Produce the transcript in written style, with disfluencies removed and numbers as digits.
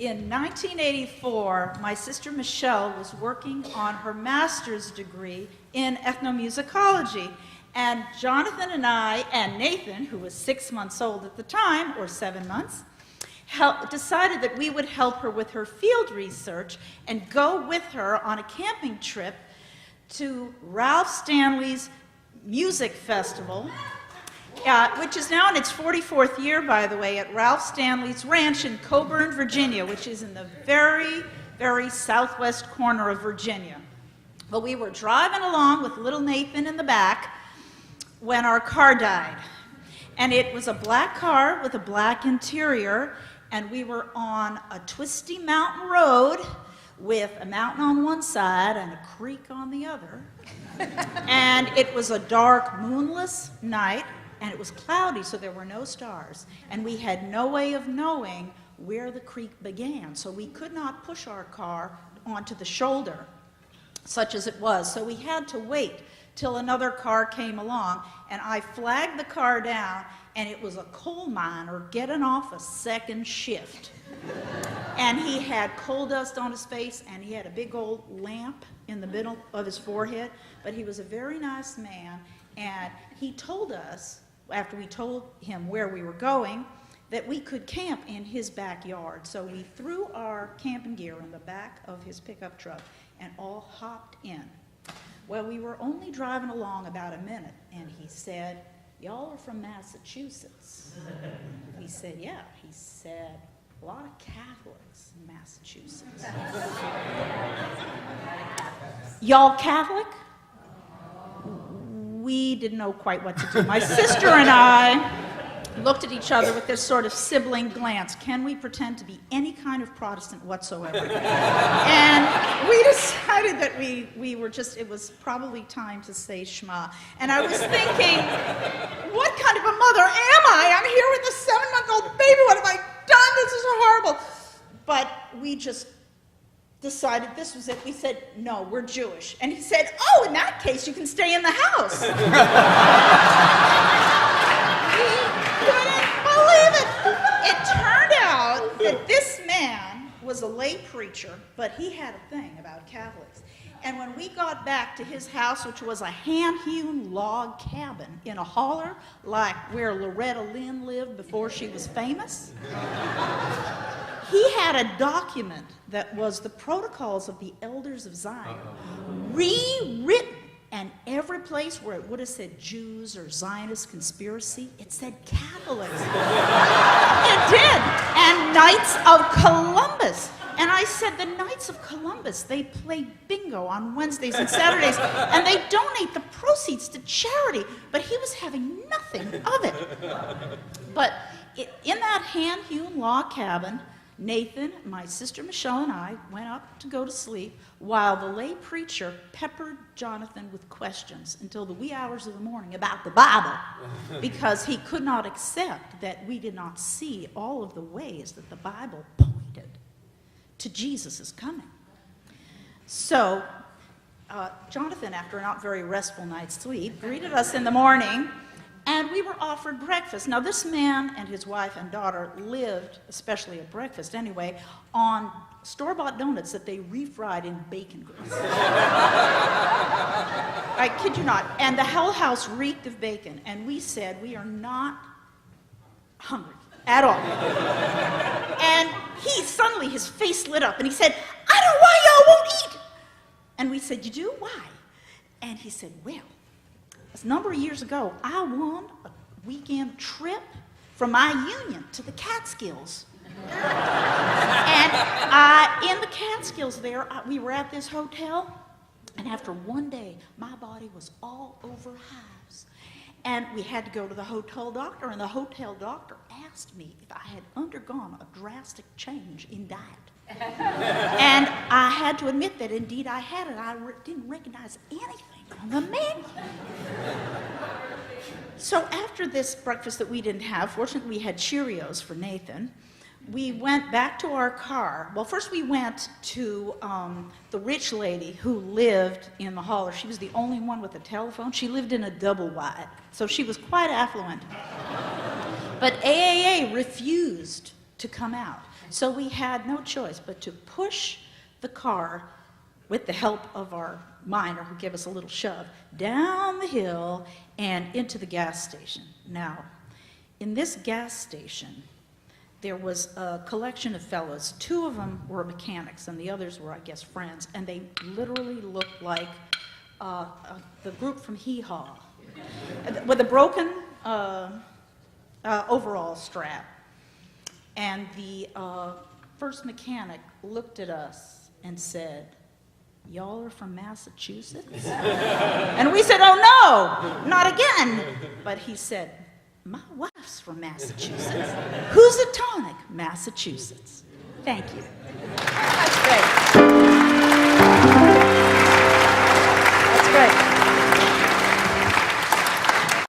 In 1984, my sister Michelle was working on her master's degree in ethnomusicology. And Jonathan and I, and Nathan, who was 6 months old at the time, or 7 months, decided that we would help her with her field research and go with her on a camping trip to Ralph Stanley's music festival, which is now in its 44th year, by the way, at Ralph Stanley's Ranch in Coburn, Virginia, which is in the very, very southwest corner of Virginia. Well, we were driving along with little Nathan in the back when our car died. And it was a black car with a black interior, and we were on a twisty mountain road with a mountain on one side and a creek on the other. And it was a dark, moonless night, and it was cloudy, so there were no stars. And we had no way of knowing where the creek began, so we could not push our car onto the shoulder, such as it was. So we had to wait till another car came along, and I flagged the car down, and it was a coal miner getting off a second shift. And he had coal dust on his face, and he had a big old lamp in the middle of his forehead, but he was a very nice man, and he told us, after we told him where we were going, that we could camp in his backyard. So we threw our camping gear in the back of his pickup truck and all hopped in. Well, we were only driving along about a minute, and he said, "Y'all are from Massachusetts?" We said, "Yeah." He said, "A lot of Catholics in Massachusetts." "Y'all Catholic?" We didn't know quite what to do. My sister and I looked at each other with this sort of sibling glance. Can we pretend to be any kind of Protestant whatsoever? And we decided that we were just, it was probably time to say Shema. And I was thinking, what kind of a mother am I? I'm here with a 7-month-old baby. What have I done? This is horrible. But we just decided this was it. We said, "No, we're Jewish." And he said, "Oh, in that case, you can stay in the house." It turned out that this man was a lay preacher, but he had a thing about Catholics. And when we got back to his house, which was a hand-hewn log cabin in a holler like where Loretta Lynn lived before she was famous, he had a document that was the Protocols of the Elders of Zion, rewritten. And every place where it would have said Jews or Zionist conspiracy, it said Catholics. It did. And Knights of Columbus. And I said, the Knights of Columbus, they play bingo on Wednesdays and Saturdays, and they donate the proceeds to charity. But he was having nothing of it. But in that hand-hewn log cabin, Nathan, my sister Michelle, and I went up to go to sleep while the lay preacher peppered Jonathan with questions until the wee hours of the morning about the Bible, because he could not accept that we did not see all of the ways that the Bible pointed to Jesus' coming. So Jonathan, after a not very restful night's sleep, greeted us in the morning, and we were offered breakfast. Now, this man and his wife and daughter lived, especially at breakfast anyway, on store-bought donuts that they refried in bacon grease. I kid you not. And the whole house reeked of bacon. And we said, we are not hungry at all. And he suddenly, his face lit up, and he said, "I don't know why y'all won't eat." And we said, "You do? Why?" And he said, "Well, a number of years ago, I won a weekend trip from my union to the Catskills. And in the Catskills there, we were at this hotel, and after one day, my body was all over hives. And we had to go to the hotel doctor, and the hotel doctor asked me if I had undergone a drastic change in diet. And I had to admit that indeed I had it. I didn't recognize anything on the menu. So after this breakfast that we didn't have, fortunately we had Cheerios for Nathan, we went back to our car. Well, first we went to the rich lady who lived in the holler. She was the only one with a telephone. She lived in a double wide, so she was quite affluent. But AAA refused to come out. So we had no choice but to push the car with the help of our miner, who gave us a little shove, down the hill and into the gas station. Now, in this gas station, there was a collection of fellows. 2 of them were mechanics, and the others were, I guess, friends, and they literally looked like the group from Hee Haw, with a broken overall strap. And the first mechanic looked at us and said, "Y'all are from Massachusetts?" And we said, "Oh no, not again." But he said, "My wife's from Massachusetts. Who's a tonic? Massachusetts." Thank you. That's great.